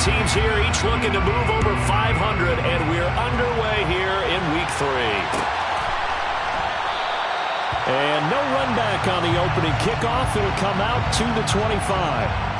teams here, each looking to move over 500, and we're underway here in Week 3. And no run back on the opening kickoff. It'll come out to the 25.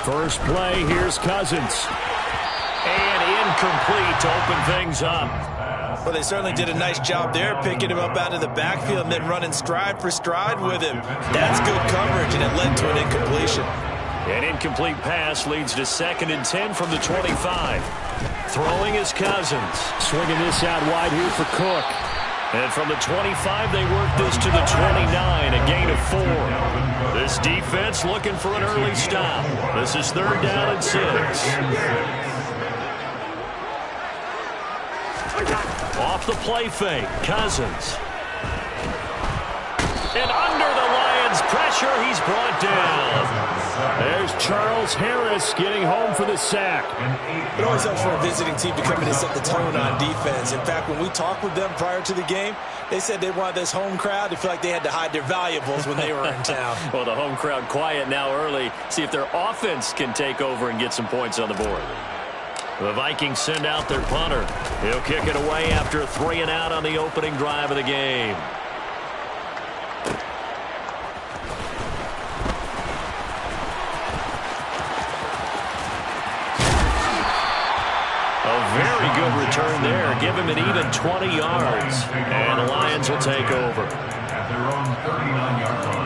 First play, here's Cousins. And incomplete to open things up. Well, they certainly did a nice job there, picking him up out of the backfield and then running stride for stride with him. That's good coverage, and it led to an incompletion. An incomplete pass leads to 2nd and 10 from the 25. Throwing is Cousins. Swinging this out wide here for Cook. And from the 25, they work this to the 29, a gain of 4. This defense looking for an early stop. This is 3rd down and 6. Off the play fake, Cousins. And under the Lions' pressure, he's brought down. There's Charles Harris getting home for the sack. It always helps for a visiting team to come in and set the tone on defense. In fact, when we talked with them prior to the game, they said they wanted this home crowd to feel like they had to hide their valuables when they were in town. Well, the home crowd quiet now early. See if their offense can take over and get some points on the board. The Vikings send out their punter. He'll kick it away after a 3 and out on the opening drive of the game. A very good return there. Give him an even 20 yards. And the Lions will take over. At their own 39-yard line.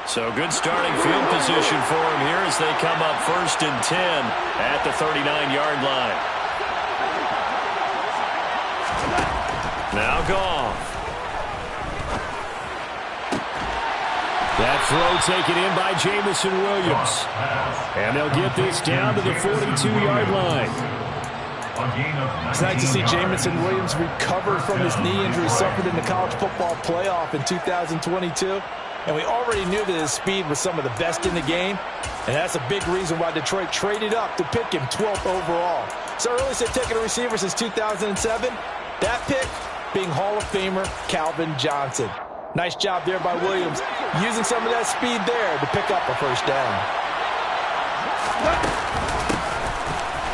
So good starting field position for him here as they come up 1st and 10 at the 39-yard line. Now Goff. That throw taken in by Jameson Williams. And they'll get this down to the 42-yard line. It's nice to see Jameson Williams recover from his knee injury suffered in the college football playoff in 2022. And we already knew that his speed was some of the best in the game. And that's a big reason why Detroit traded up to pick him 12th overall. So early said taking a receiver since 2007. That pick being Hall of Famer Calvin Johnson. Nice job there by Williams, using some of that speed there to pick up a 1st down.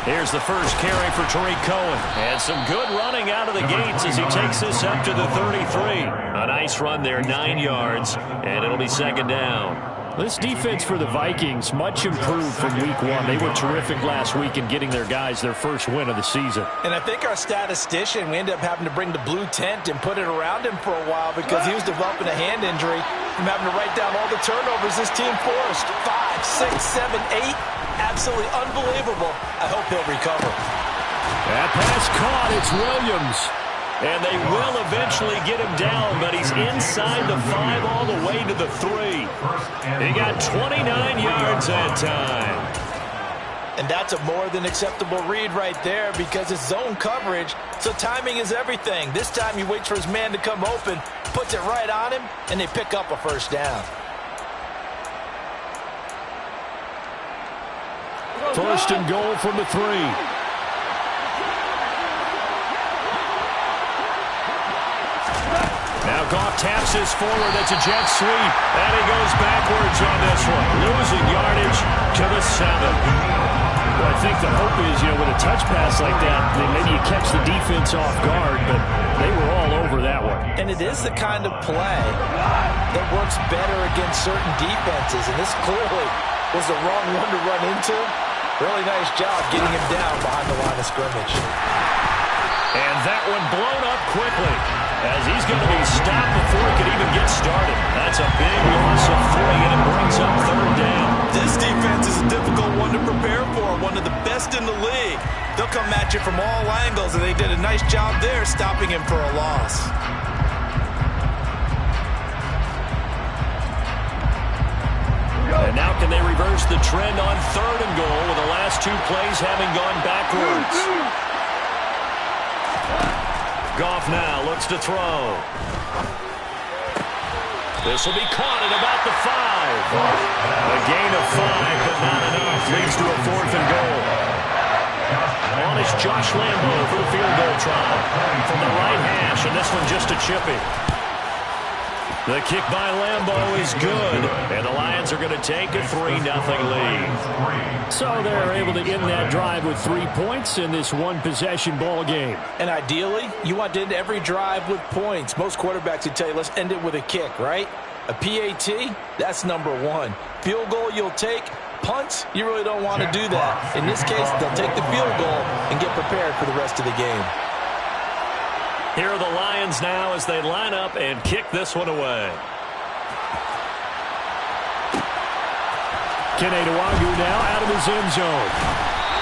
Here's the first carry for Tariq Cohen. And some good running out of the gates as he takes this up to the 33. A nice run there, 9 yards, and it'll be 2nd down. This defense for the Vikings, much improved from Week 1. They were terrific last week in getting their guys their first win of the season. And I think our statistician, we ended up having to bring the blue tent and put it around him for a while because he was developing a hand injury from having to write down all the turnovers this team forced. 5, 6, 7, 8. Absolutely unbelievable. I hope he'll recover. That pass caught. It's Williams. And they will eventually get him down, but he's inside the 5 all the way to the 3. He got 29 yards that time. And that's a more than acceptable read right there because it's zone coverage, so timing is everything. This time he waits for his man to come open, puts it right on him, and they pick up a 1st down. 1st and goal from the 3. Now Goff taps this forward. That's a jet sweep. And he goes backwards on this one. Losing yardage to the 7. Well, I think the hope is, with a touch pass like that, then maybe you catch the defense off guard, but they were all over that one. And it is the kind of play that works better against certain defenses, and this clearly was the wrong one to run into. Really nice job getting him down behind the line of scrimmage. And that one blown up quickly as he's going to be stopped before he could even get started. That's a big loss of 3, and it brings up 3rd down. This defense is a difficult one to prepare for, one of the best in the league. They'll come at you from all angles, and they did a nice job there stopping him for a loss. And now can they reverse the trend on 3rd and goal with the last 2 plays having gone backwards? Goff now looks to throw. This will be caught at about the 5. A gain of 5, but not enough. Leads to a 4th and goal. On is Josh Lambo for the field goal try. From the right hash, and this one just a chippy. The kick by Lambo is good, and the Lions are going to take a 3-0 lead. So they're able to end that drive with 3 points in this one-possession ball game. And ideally, you want to end every drive with points. Most quarterbacks would tell you, let's end it with a kick, right? A PAT, that's number 1. Field goal you'll take. Punts, you really don't want to do that. In this case, they'll take the field goal and get prepared for the rest of the game. Here are the Lions now as they line up and kick this one away. Kene Nwangwu now out of his end zone.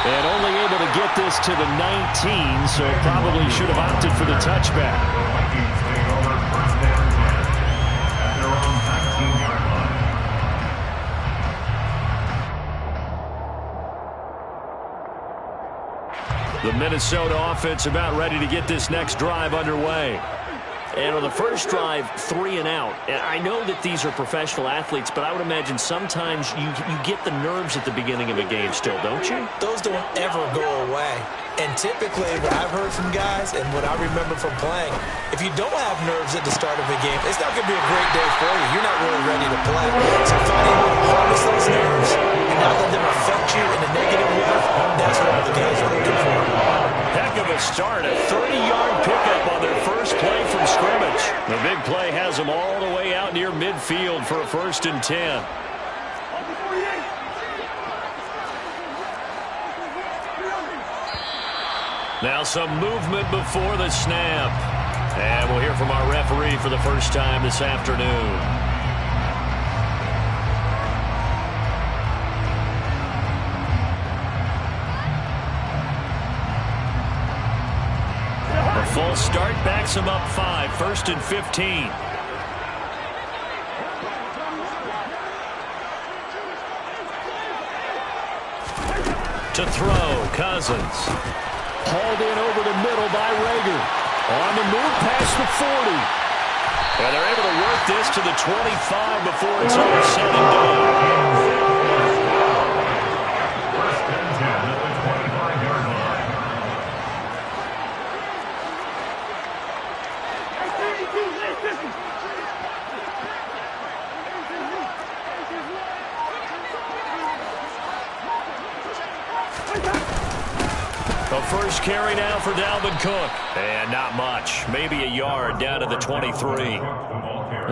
And only able to get this to the 19, so probably should have opted for the touchback. The Minnesota offense about ready to get this next drive underway. And on the first drive, 3 and out. And I know that these are professional athletes, but I would imagine sometimes you get the nerves at the beginning of a game still, don't you? Those don't ever go away. And typically, what I've heard from guys and what I remember from playing, if you don't have nerves at the start of a game, it's not going to be a great day for you. You're not really ready to play. So finding a way to harness those nerves and not let them affect you in a negative way, that's what all the guys are looking for. Heck of a start, a 30-yard pickup on their first play from scrimmage. The big play has them all the way out near midfield for a 1st and 10. Now some movement before the snap. And we'll hear from our referee for the first time this afternoon. A full start backs him up 5, 1st and 15. To throw, Cousins. Hauled in over the middle by Rager. On the move past the 40. And they're able to work this to the 25 before it's all said and done. The first carry now for Dalvin Cook. And not much. Maybe a yard down to the 23.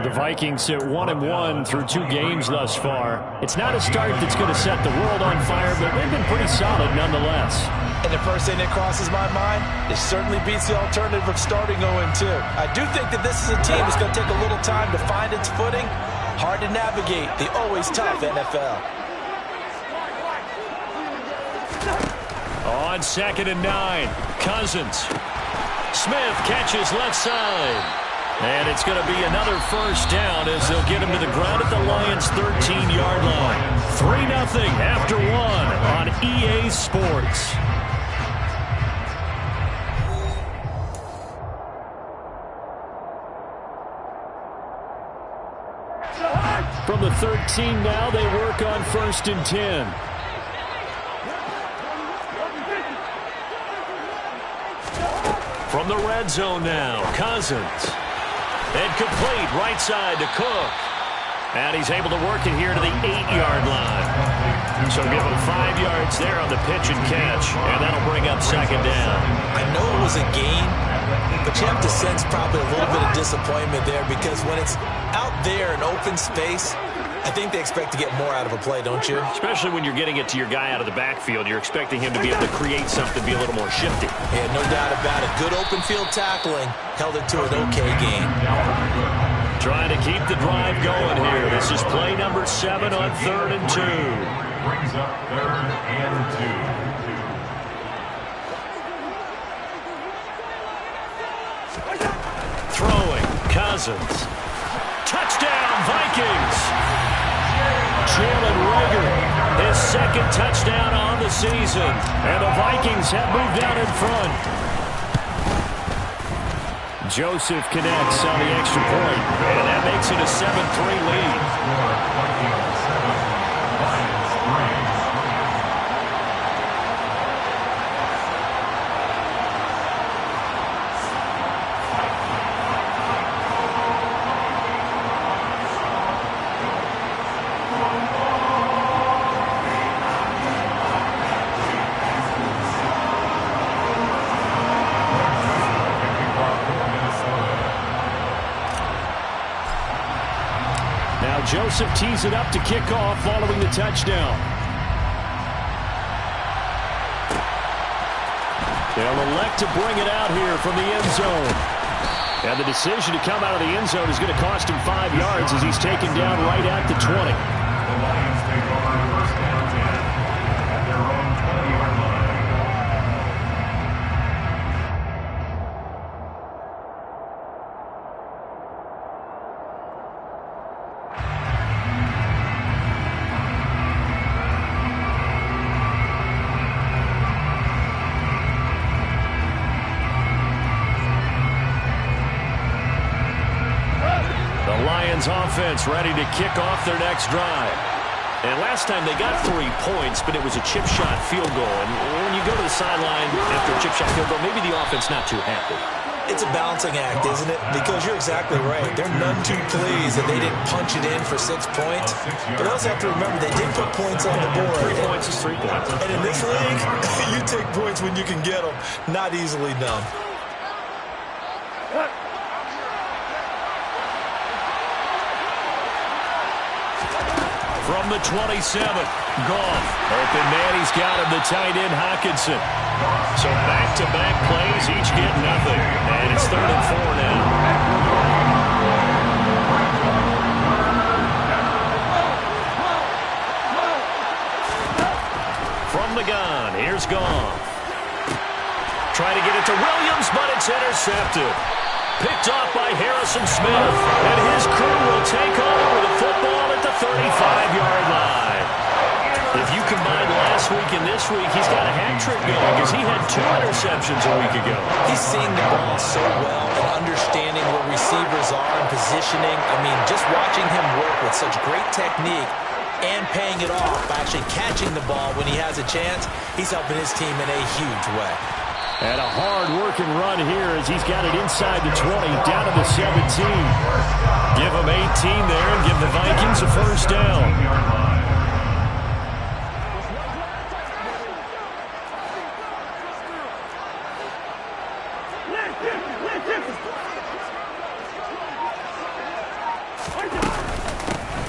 The Vikings sit 1-1 through 2 games thus far. It's not a start that's going to set the world on fire, but they've been pretty solid nonetheless. And the first thing that crosses my mind, it certainly beats the alternative of starting 0-2. I do think that this is a team that's going to take a little time to find its footing. Hard to navigate the always tough NFL. On 2nd and 9, Cousins. Smith catches left side. And it's going to be another first down as they'll get him to the ground at the Lions' 13-yard line. 3-0 after 1 on EA Sports. From the 13 now, they work on 1st and 10. From the red zone now, Cousins. And complete right side to Cook. And he's able to work it here to the 8-yard line. So give him 5 yards there on the pitch and catch. And that'll bring up 2nd down. I know it was a gain, but you have to sense probably a little bit of disappointment there because when it's out there in open space, I think they expect to get more out of a play, don't you? Especially when you're getting it to your guy out of the backfield. You're expecting him to be able to create something, be a little more shifty. Yeah, no doubt about it. Good open field tackling. Held it to an okay gain. Trying to keep the drive going here. This is play number 7 on 3rd and 2. Brings up 3rd and 2. Throwing, Cousins. Touchdown, Vikings! Jalen Reagor, his 2nd touchdown on the season. And the Vikings have moved out in front. Joseph connects on the extra point. And that makes it a 7-3 lead. Joseph tees it up to kick off following the touchdown. They'll elect to bring it out here from the end zone. And the decision to come out of the end zone is going to cost him 5 yards as he's taken down right at the 20. The Lions take over 1st and 10 at their own 20-yard line. Offense ready to kick off their next drive. And last time they got 3 points, but it was a chip shot field goal. And when you go to the sideline after a chip shot field goal, maybe the offense not too happy. It's a balancing act, isn't it? Because you're exactly right. They're none too pleased that they didn't punch it in for 6 points. But I also have to remember they did put points on the board. 3 points is 3 points. And in this league, you take points when you can get them. Not easily done. From the 27, Goff. Open man, he's got him, the tight end, Hockenson. So back-to-back plays, each get nothing. And it's 3rd and 4 now. From the gun, here's Goff. Trying to get it to Williams, but it's intercepted. Picked off by Harrison Smith, and his crew will take over the football at the 35-yard line. If you combine last week and this week, he's got a hat trick going because he had 2 interceptions a week ago. He's seeing the ball so well and understanding where receivers are and positioning. I mean, just watching him work with such great technique and paying it off by actually catching the ball when he has a chance, he's helping his team in a huge way. And a hard-working run here as he's got it inside the 20, down to the 17. Give him 18 there and give the Vikings a 1st down.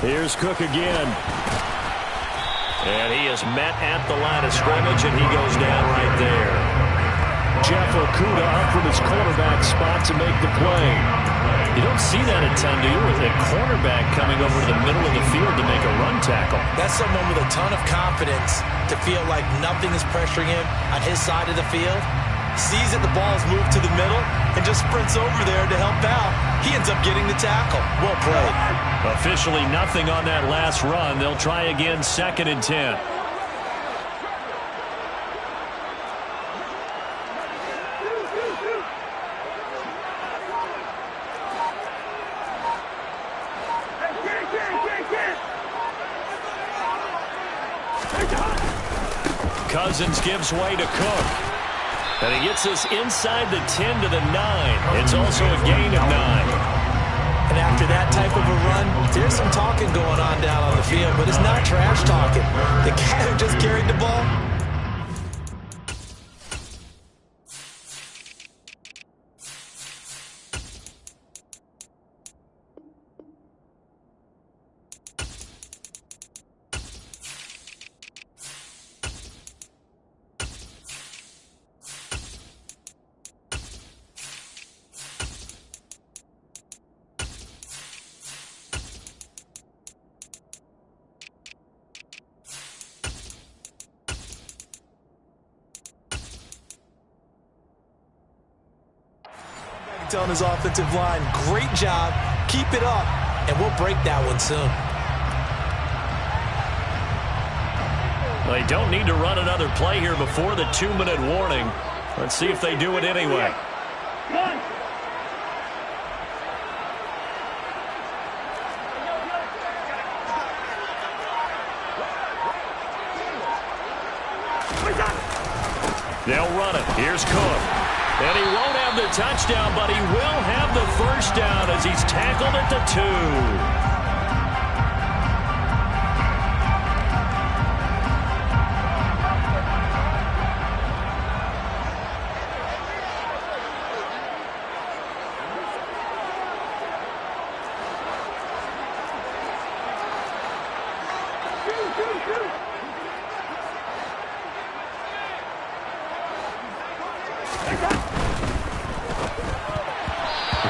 Here's Cook again. And he is met at the line of scrimmage, and he goes down right there. Jeff Okudah up from his cornerback spot to make the play. You don't see that a ton, do you, with a cornerback coming over to the middle of the field to make a run tackle? That's someone with a ton of confidence to feel like nothing is pressuring him on his side of the field. Sees that the ball's moved to the middle and just sprints over there to help out. He ends up getting the tackle. Well played. Officially nothing on that last run. They'll try again 2nd and 10. Cousins gives way to Cook. And he gets us inside the 10 to the 9. It's also a gain of 9. And after that type of a run, there's some talking going on down on the field, but it's not trash talking. The guy who just carried the ball, telling his offensive line, great job, keep it up, and we'll break that one soon. They don't need to run another play here before the 2-minute warning. Let's see if they do it anyway. They'll run it. Here's Cook. And he won't have the touchdown, but he will have the first down as he's tackled at the 2.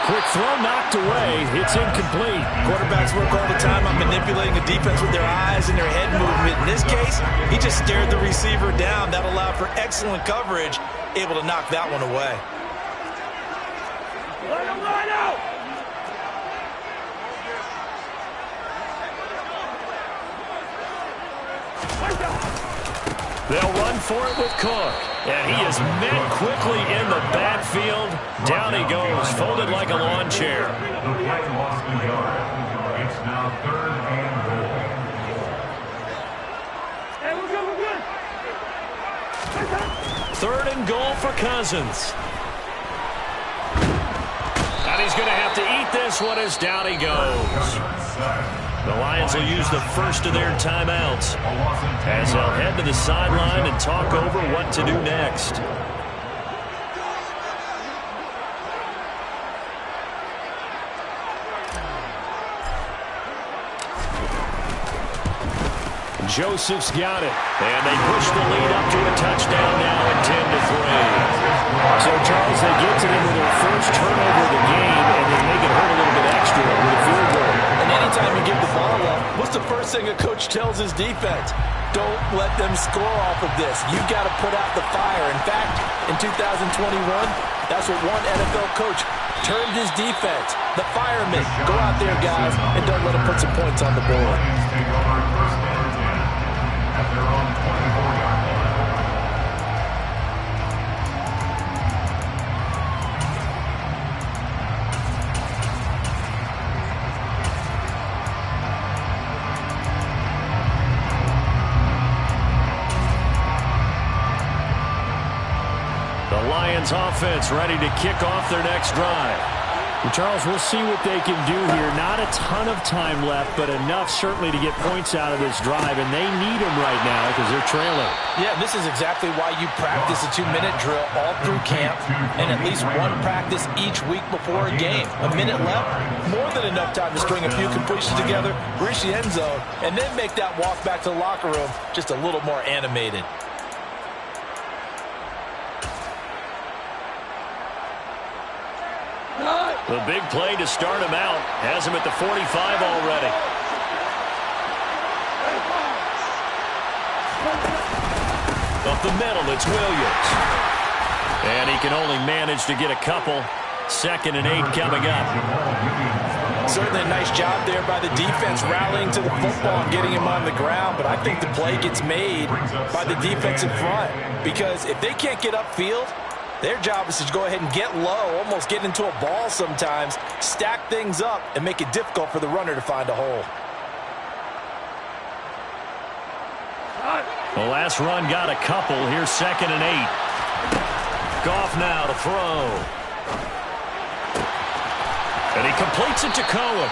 Quick throw knocked away. It's incomplete. Quarterbacks work all the time on manipulating the defense with their eyes and their head movement. In this case, he just stared the receiver down. That allowed for excellent coverage, able to knock that one away. They'll run for it with Cook. And he is met quickly in the backfield. Down he goes, folded like a lawn chair. The play lost a yard. It's now 3rd and goal. Hey, we're good. 3rd and goal for Cousins. And he's going to have to eat this one as down he goes. The Lions will use the first of their timeouts as they'll head to the sideline and talk over what to do next. Joseph's got it. And they push the lead up to a touchdown now at 10-3. So, Charles, they get to them with their first turnover of the game, and then they get hurt a little bit extra with a field goal. And anytime you give the ball up, what's the first thing a coach tells his defense? Don't let them score off of this. You've got to put out the fire. In fact, in 2021, that's what one NFL coach termed his defense. The firemen. Go out there, guys, and don't let them put some points on the board. Take over 1st and 10 at their own 24-yard line. The Lions offense ready to kick off their next drive. And Charles, we'll see what they can do here. Not a ton of time left, but enough certainly to get points out of this drive, and they need them right now because they're trailing. Yeah, this is exactly why you practice a 2-minute drill all through camp and at least one practice each week before a game. A minute left, more than enough time to string a few completions together, reach the end zone, and then make that walk back to the locker room just a little more animated. The big play to start him out has him at the 45 already. Up the middle, it's Williams. And he can only manage to get a couple. 2nd and 8 coming up. Certainly a nice job there by the defense rallying to the football and getting him on the ground, but I think the play gets made by the defense in front because if they can't get upfield, their job is to go ahead and get low, almost get into a ball sometimes, stack things up, and make it difficult for the runner to find a hole. The last run got a couple. Here's 2nd and 8. Goff now to throw. And he completes it to Cohen.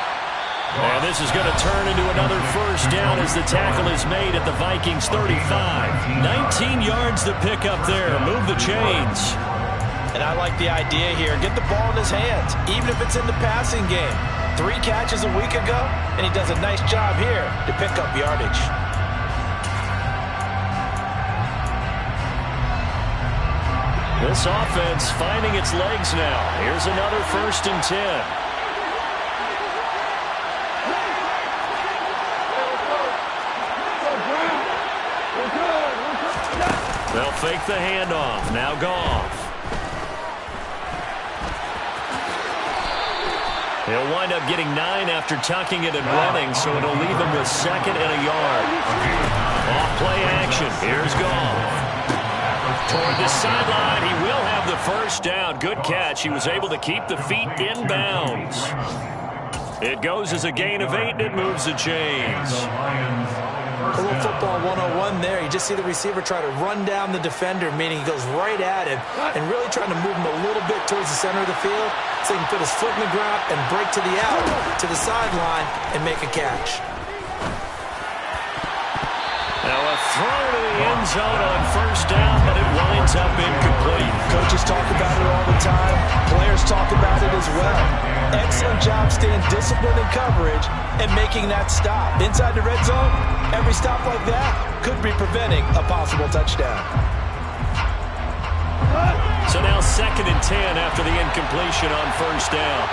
And this is going to turn into another first down as the tackle is made at the Vikings 35. 19 yards to pick up there. Move the chains. And I like the idea here. Get the ball in his hands, even if it's in the passing game. 3 catches a week ago, and he does a nice job here to pick up yardage. This offense finding its legs now. Here's another 1st and 10. They'll fake the handoff. Now Goff. He'll wind up getting 9 after tucking it and running, so it'll leave him with 2nd and a yard. Off play action. Here's Goff. Toward the sideline, he will have the first down. Good catch. He was able to keep the feet in bounds. It goes as a gain of 8, and it moves the chains. A little football 101 there. You just see the receiver try to run down the defender, meaning he goes right at him and really trying to move him a little bit towards the center of the field so he can put his foot in the ground and break to the out, to the sideline, and make a catch. Now a throw to the end zone on first down, but it winds up incomplete. Coaches talk about it all the time. Players talk about it as well. Excellent job staying disciplined in coverage and making that stop. Inside the red zone, every stop like that could be preventing a possible touchdown. So now 2nd and 10 after the incompletion on first down.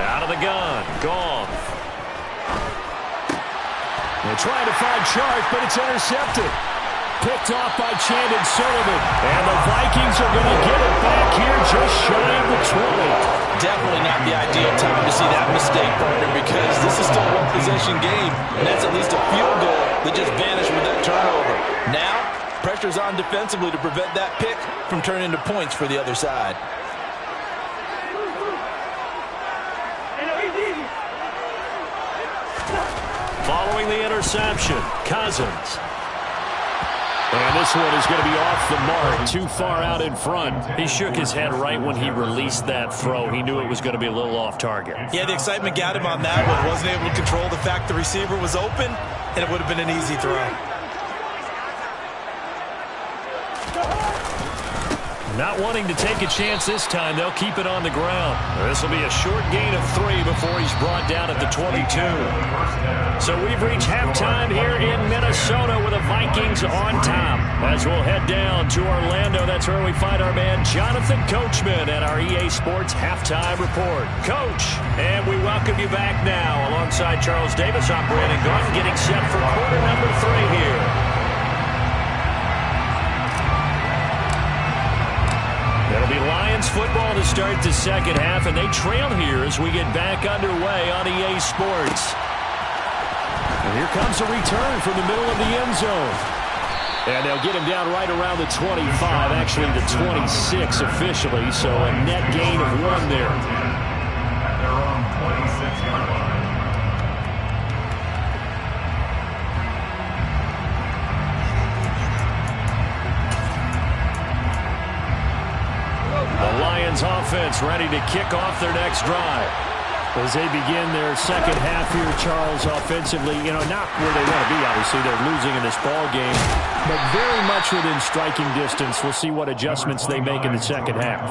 Out of the gun, Goff. They're trying to find Chark, but it's intercepted. Picked off by Chandon Sullivan. And the Vikings are going to get it back here just shy of the 20. Definitely not the ideal time to see that mistake, partner, because this is still a one-possession game, and that's at least a field goal that just vanished with that turnover. Now, pressure's on defensively to prevent that pick from turning into points for the other side. Following the interception, Cousins. And this one is going to be off the mark, too far out in front. He shook his head right when he released that throw. He knew it was going to be a little off target. Yeah, the excitement got him on that one. Wasn't able to control the fact the receiver was open, and it would have been an easy throw. Not wanting to take a chance this time, they'll keep it on the ground. This will be a short gain of 3 before he's brought down at the 22. So we've reached halftime here in Minnesota with the Vikings on top. As we'll head down to Orlando, that's where we find our man Jonathan Coachman at our EA Sports Halftime Report. Coach, and we welcome you back now. Alongside Charles Davis, I'm Brandon Gaudin, getting set for quarter number 3 here. It'll be Lions football to start the second half, and they trail here as we get back underway on EA Sports. And here comes a return from the middle of the end zone. And they'll get him down right around the 25, actually the 26 officially, so a net gain of 1 there. At their own 26-yard line. The Lions offense ready to kick off their next drive. As they begin their second half here, Charles, offensively, not where they want to be, obviously. They're losing in this ball game, but very much within striking distance. We'll see what adjustments they make in the second half.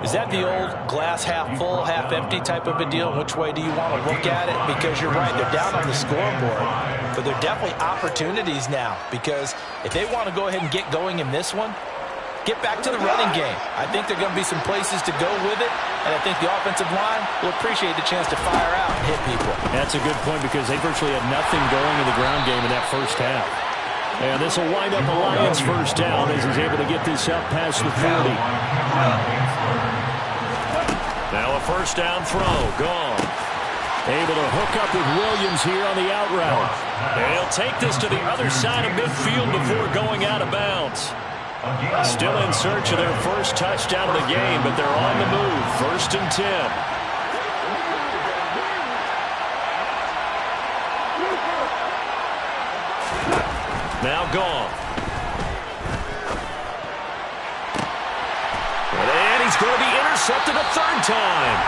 Is that the old glass half full, half empty type of a deal? Which way do you want to look at it? Because you're right, they're down on the scoreboard, but they're definitely opportunities now, because if they want to go ahead and get going in this one, get back to the running game. I think there are going to be some places to go with it, and I think the offensive line will appreciate the chance to fire out and hit people. That's a good point because they virtually had nothing going in the ground game in that first half. And this will wind up a Lions first down as he's able to get this up past the 30. Now a first down throw. Gone. Able to hook up with Williams here on the out route. And he'll take this to the other side of midfield before going out of bounds. Still in search of their first touchdown of the game, but they're on the move. 1st and 10. Now Goff. And he's going to be intercepted a 3rd time.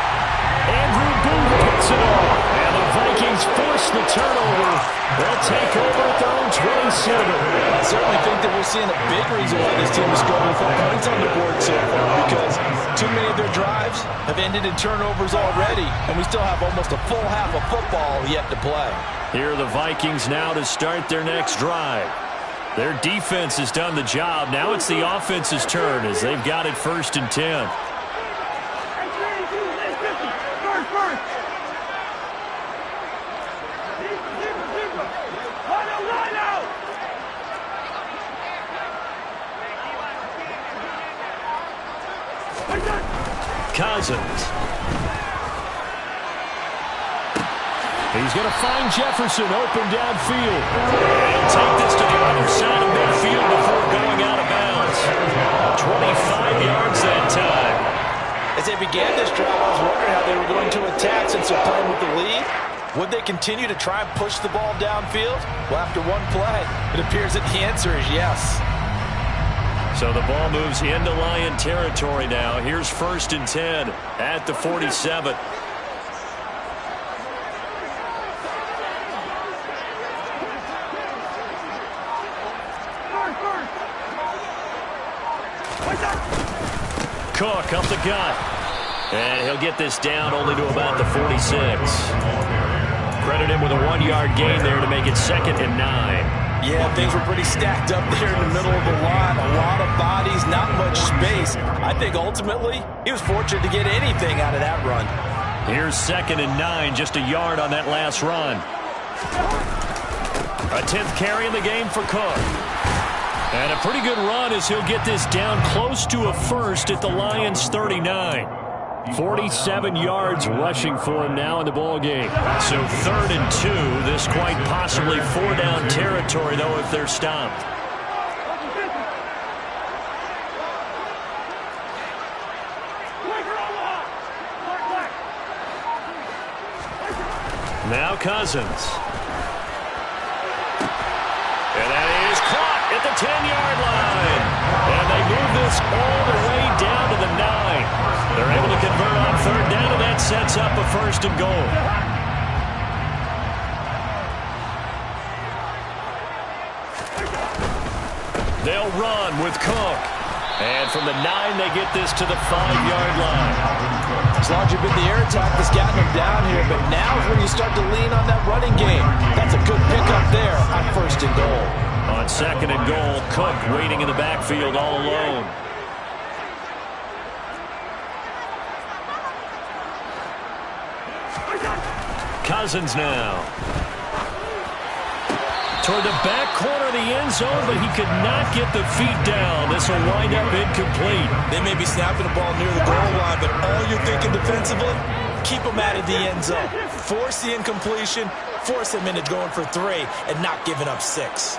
Andrew Booth picks it off. And the Vikings force the turnover. They'll take over at their own 27. I certainly think that we're seeing a big reason why this team is struggling for points on the board so far, because too many of their drives have ended in turnovers already, and we still have almost a full half of football yet to play. Here are the Vikings now to start their next drive. Their defense has done the job. Now it's the offense's turn as they've got it 1st and 10. Cousins. He's going to find Jefferson open downfield. He'll take this to the other side of midfield before going out of bounds. 25 yards that time. As they began this drive, I was wondering how they were going to attack since they're playing with the lead. Would they continue to try and push the ball downfield? Well, after one play, it appears that the answer is yes. So the ball moves into Lion territory now. Here's 1st and 10 at the 47. Cook up the gut. And he'll get this down only to about the 46. Credit him with a 1-yard gain there to make it 2nd and 9. Yeah, things were pretty stacked up there in the middle of the line. A lot of bodies, not much space. I think ultimately he was fortunate to get anything out of that run. Here's 2nd and 9, just a yard on that last run. A 10th carry in the game for Cook. And a pretty good run as he'll get this down close to a first at the Lions' 39. 47 yards rushing for him now in the ball game. So 3rd and 2. This quite possibly 4-down territory, though, if they're stopped. Now Cousins. And that is caught at the 10-yard line. And they move this all the way down to the 9. They're able to convert on 3rd down, and that sets up a 1st and goal. They'll run with Cook. And from the 9, they get this to the 5-yard line. As long as you've been the air attack that's gotten them down here, but now is when you start to lean on that running game. That's a good pickup there on 1st and goal. On 2nd and goal, Cook waiting in the backfield all alone. Cousins now. Toward the back corner of the end zone, but he could not get the feet down. This will wind up incomplete. They may be snapping the ball near the goal line, but all you're thinking defensively, keep them out of the end zone. Force the incompletion, force them into going for 3, and not giving up 6.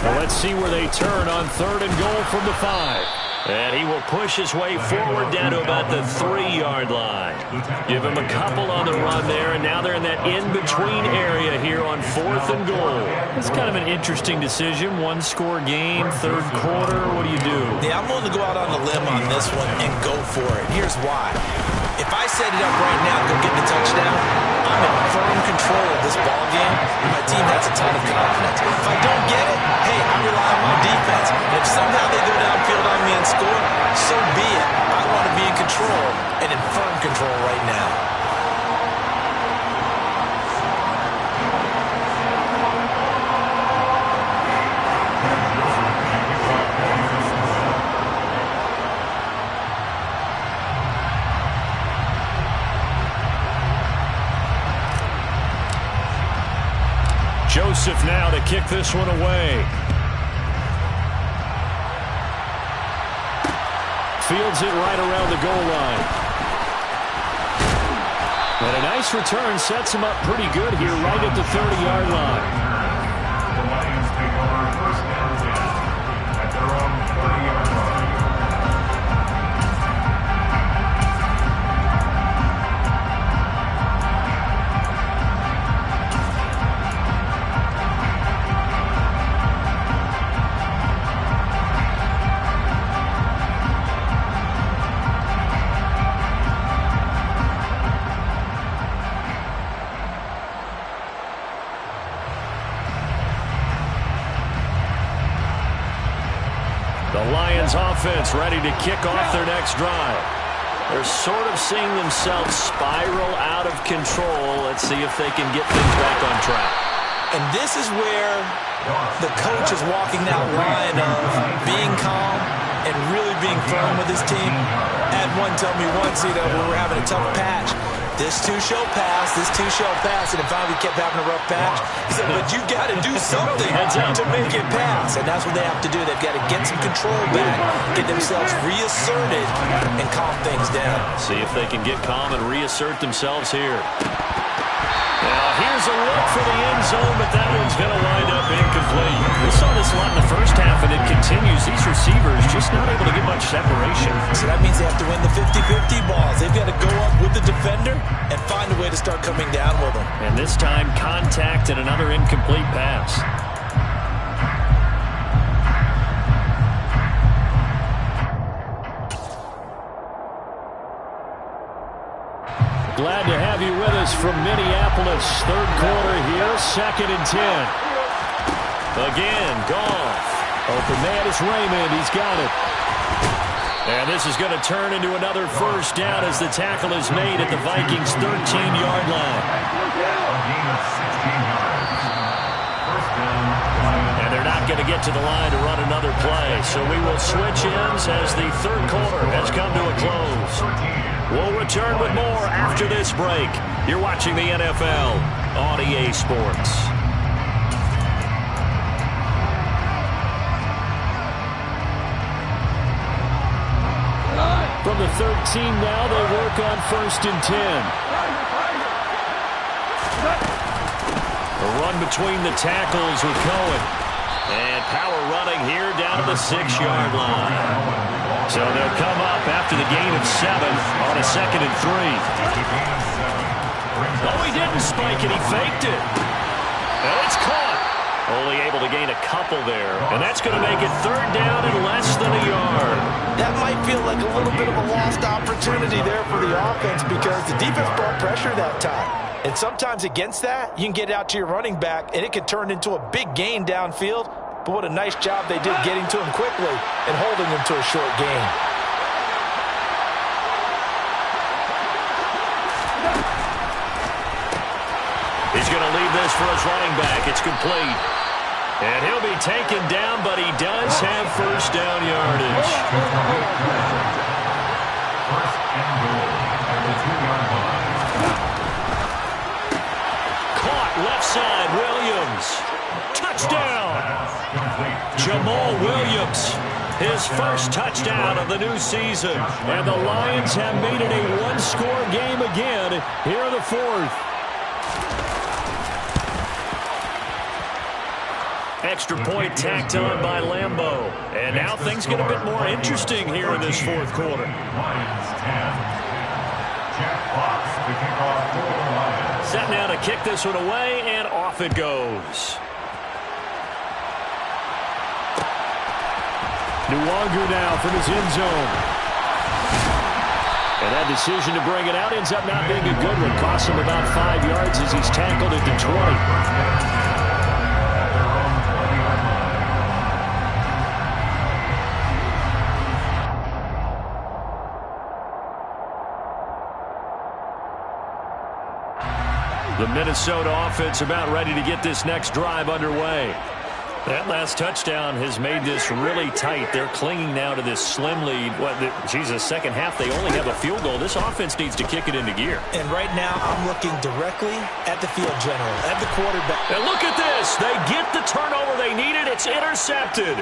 Let's see where they turn on 3rd and goal from the 5. And he will push his way forward down to about the 3-yard line. Give him a couple on the run there, and now they're in that in-between area here on 4th and goal. It's kind of an interesting decision. 1-score game, 3rd quarter. What do you do? Yeah, I'm willing to go out on a limb on this one and go for it. Here's why. If I set it up right now to go get the touchdown, I'm in firm control of this ball game, and my team has a ton of confidence. If I don't get it, hey, I rely on my defense. And if somehow they go downfield on me and score, so be it. I want to be in control and in firm control right now. Joseph now to kick this one away. Fields it right around the goal line. And a nice return sets him up pretty good here right at the 30-yard line. The Lions take over 1st and 10 at their own 30-yard line. The Lions offense ready to kick off their next drive. They're sort of seeing themselves spiral out of control. Let's see if they can get things back on track. And this is where the coach is walking that line of being calm and really being firm with his team. I had one tell me once, when we were having a tough patch, this too shall pass, and it finally kept having a rough patch. He said, but you got to do something to make it pass, and that's what they have to do. They've got to get some control back, get themselves reasserted, and calm things down. See if they can get calm and reassert themselves here. Now, here's a look for the end zone, but that one's going to wind up incomplete. We saw this a lot in the first half, and it continues. These receivers just not able to get much separation. So that means they have to win the 50-50 balls. They've got to go up with the defender and find a way to start coming down with them. And this time, contact and another incomplete pass. Glad to have you with us from Minneapolis. Third quarter here, 2nd and 10. Again, Goff. Open man is Raymond. He's got it. And this is going to turn into another first down as the tackle is made at the Vikings' 13-yard line. And they're not going to get to the line to run another play. So we will switch ends as the third quarter has come to a close. We'll return with more after this break. You're watching the NFL on EA Sports. From the 13 now, they work on 1st and 10. A run between the tackles with Cohen. And power running here down to the 6-yard line. So they'll come up after the gain of 7 on a 2nd and 3. Oh, he didn't spike it. He faked it. And it's caught. Only able to gain a couple there. And that's going to make it 3rd down and less than a yard. That might feel like a little bit of a lost opportunity there for the offense because the defense brought pressure that time. And sometimes against that, you can get out to your running back, and it could turn into a big gain downfield. But what a nice job they did getting to him quickly and holding him to a short gain. He's going to leave this for his running back. It's complete. And he'll be taken down, but he does have first down yardage. First and goal at the 2-yard line. Caught left side, Williams. Touchdown. Jamal Williams, his first touchdown of the new season. And the Lions have made it a one-score game again here in the 4th. Extra point tacked on by Lambeau. And now things get a bit more interesting here in this 4th quarter. Lions 10. Jack Fox to kick off for the Lions. Set now to kick this one away, and off it goes. Nwangu now from his end zone. And that decision to bring it out ends up not being a good one. Costs him about 5 yards as he's tackled at the 20. The Minnesota offense about ready to get this next drive underway. That last touchdown has made this really tight. They're clinging now to this slim lead. Second half, they only have a field goal. This offense needs to kick it into gear. And right now, I'm looking directly at the field general, at the quarterback. And look at this. They get the turnover they needed. It's intercepted.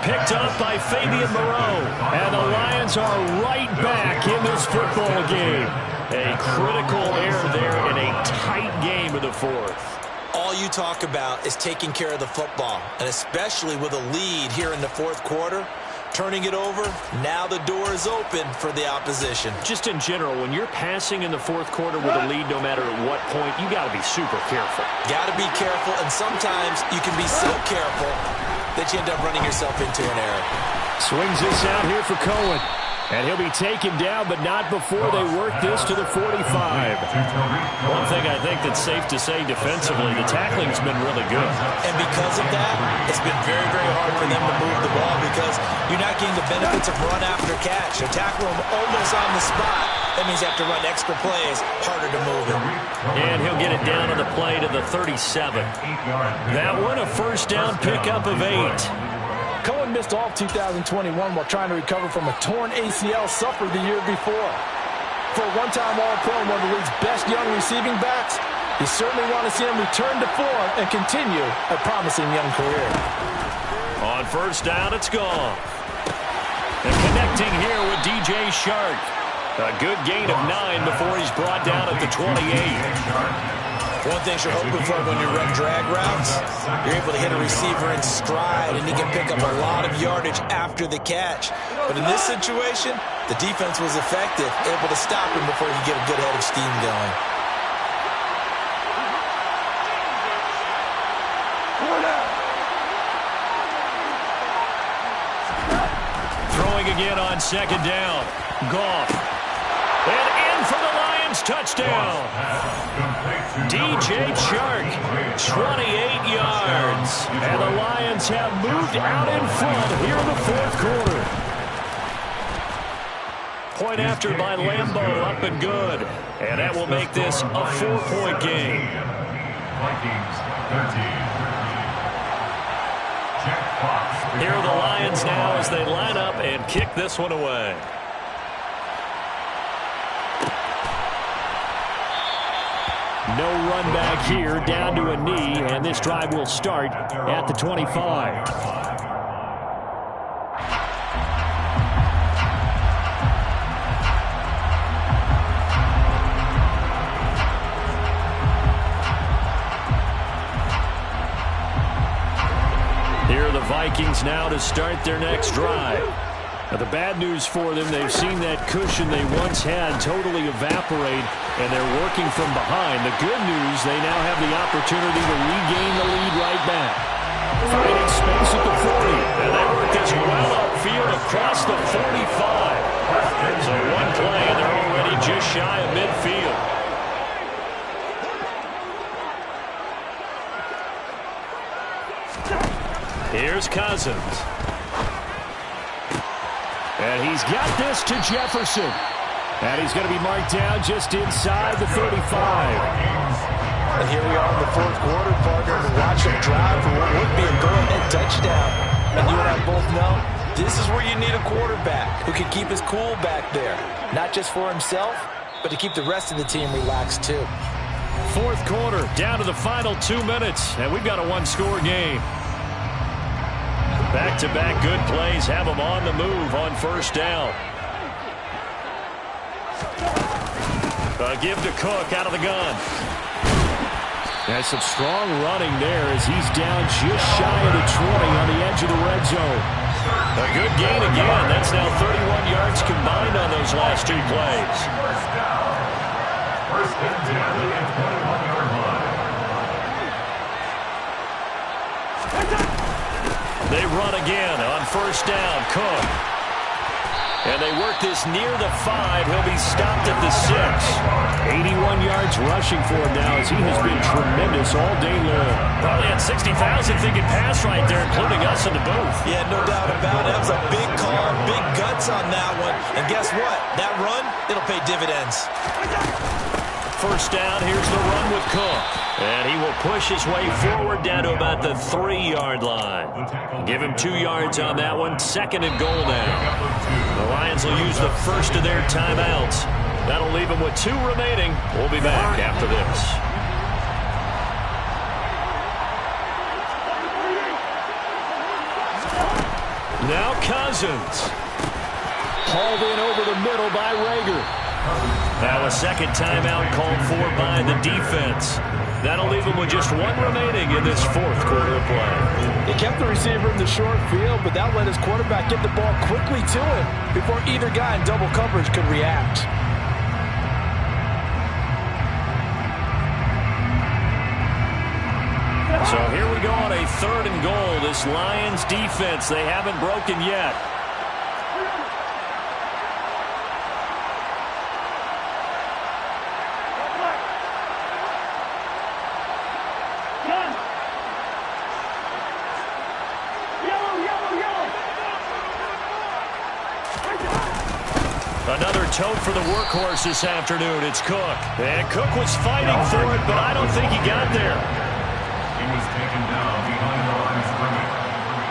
Picked up by Fabian Moreau. And the Lions are right back in this football game. A critical error there in a tight game of the 4th. All you talk about is taking care of the football, and especially with a lead here in the 4th quarter, turning it over, now the door is open for the opposition. Just in general, when you're passing in the 4th quarter with a lead, no matter at what point, you got to be super careful. Got to be careful, and sometimes you can be so careful that you end up running yourself into an error. Swings this out here for Cohen. And he'll be taken down, but not before they work this to the 45. One thing I think that's safe to say defensively, the tackling's been really good. And because of that, it's been very, very hard for them to move the ball because you're not getting the benefits of run after catch. They tackle them almost on the spot. That means you have to run extra plays, harder to move it. And he'll get it down on the play to the 37. That one a first down pickup of 8. Cohen missed all of 2021 while trying to recover from a torn ACL suffered the year before. For a one-time All-Pro and one of the league's best young receiving backs, you certainly want to see him return to form and continue a promising young career. On first down, it's gone. And connecting here with DJ Chark. A good gain of 9 before he's brought down at the 28. One thing you're hoping for when you run drag routes, you're able to hit a receiver in stride, and he can pick up a lot of yardage after the catch. But in this situation, the defense was effective, able to stop him before he could get a good head of steam going. Throwing again on second down. Goff. And in for the Lions touchdown. DJ Chark, 28 yards. And the Lions have moved out in front here in the fourth quarter. Point after by Lambeau, up and good. And that will make this a 4-point game. Vikings 13. Here are the Lions now as they line up and kick this one away. No run back here, down to a knee, and this drive will start at the 25. Here are the Vikings now to start their next drive. Now, the bad news for them, they've seen that cushion they once had totally evaporate, and they're working from behind. The good news, they now have the opportunity to regain the lead right back. Finding space at the 40, and they work this well upfield across the 45. So one play, and they're already just shy of midfield. Here's Cousins. And he's got this to Jefferson. And he's going to be marked down just inside the 35. And here we are in the fourth quarter, partner, and watch him drive for what would be a go-ahead touchdown. And you and I both know this is where you need a quarterback who can keep his cool back there. Not just for himself, but to keep the rest of the team relaxed too. Fourth quarter, down to the final 2 minutes, and we've got a one-score game. Back-to-back good plays have them on the move on first down. A give to Cook out of the gun. There's some strong running there as he's down just shy of the 20 on the edge of the red zone. A good gain again. That's now 31 yards combined on those last 2 plays. First and 10 at the 21-yard line. They run again on first down. Cook. And they work this near the 5. He'll be stopped at the 6. 81 yards rushing for him now as he has been tremendous all day long. Probably had 60,000 thinking pass right there, including us in the booth. Yeah, no doubt about it. That was a big call, big guts on that one. And guess what? That run, it'll pay dividends. First down, here's the run with Cook. And he will push his way forward down to about the 3-yard line. Give him 2 yards on that one. Second and goal now. The Lions will use the first of their timeouts. That'll leave them with 2 remaining. We'll be back after this. Now Cousins. Hauled in over the middle by Rager. Now a second timeout called for by the defense. That'll leave him with just 1 remaining in this fourth quarter of play. He kept the receiver in the short field, but that let his quarterback get the ball quickly to him before either guy in double coverage could react. So here we go on a 3rd and goal. This Lions defense, they haven't broken yet. Another tote for the workhorse this afternoon. It's Cook. And Cook was fighting for it, but I don't think he got there. He was taken down behind the line of scrimmage.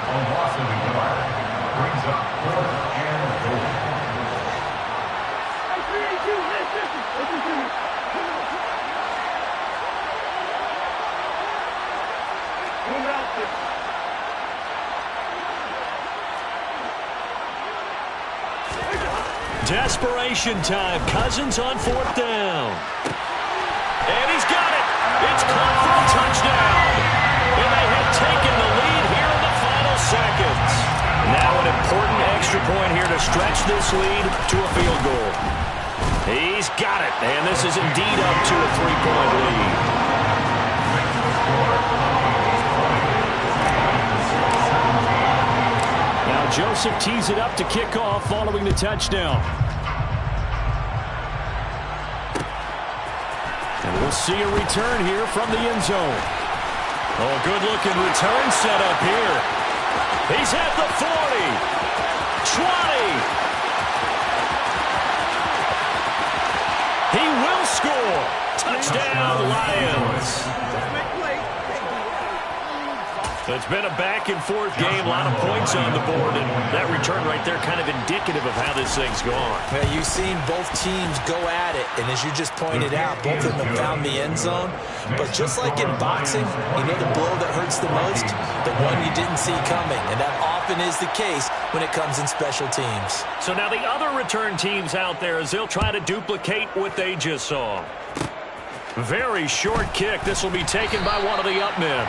A loss of a yard brings up 4th and goal. Desperation time. Cousins on 4th down. And he's got it. It's caught for a touchdown. And they have taken the lead here in the final seconds. Now an important extra point here to stretch this lead to a field goal. He's got it. And this is indeed up to a 3-point lead. Now Joseph tees it up to kick off following the touchdown. And we'll see a return here from the end zone. Oh, good-looking return set up here. He's at the 40. 20. He will score. Touchdown, Lions. It's been a back-and-forth game, a lot of points on the board, and that return right there kind of indicative of how this thing's gone. Yeah, you've seen both teams go at it, and as you just pointed out, both of them found the end zone. But just like in boxing, you know the blow that hurts the most? The one you didn't see coming, and that often is the case when it comes in special teams. So now the other return teams out there as they'll try to duplicate what they just saw. Very short kick. This will be taken by one of the up men.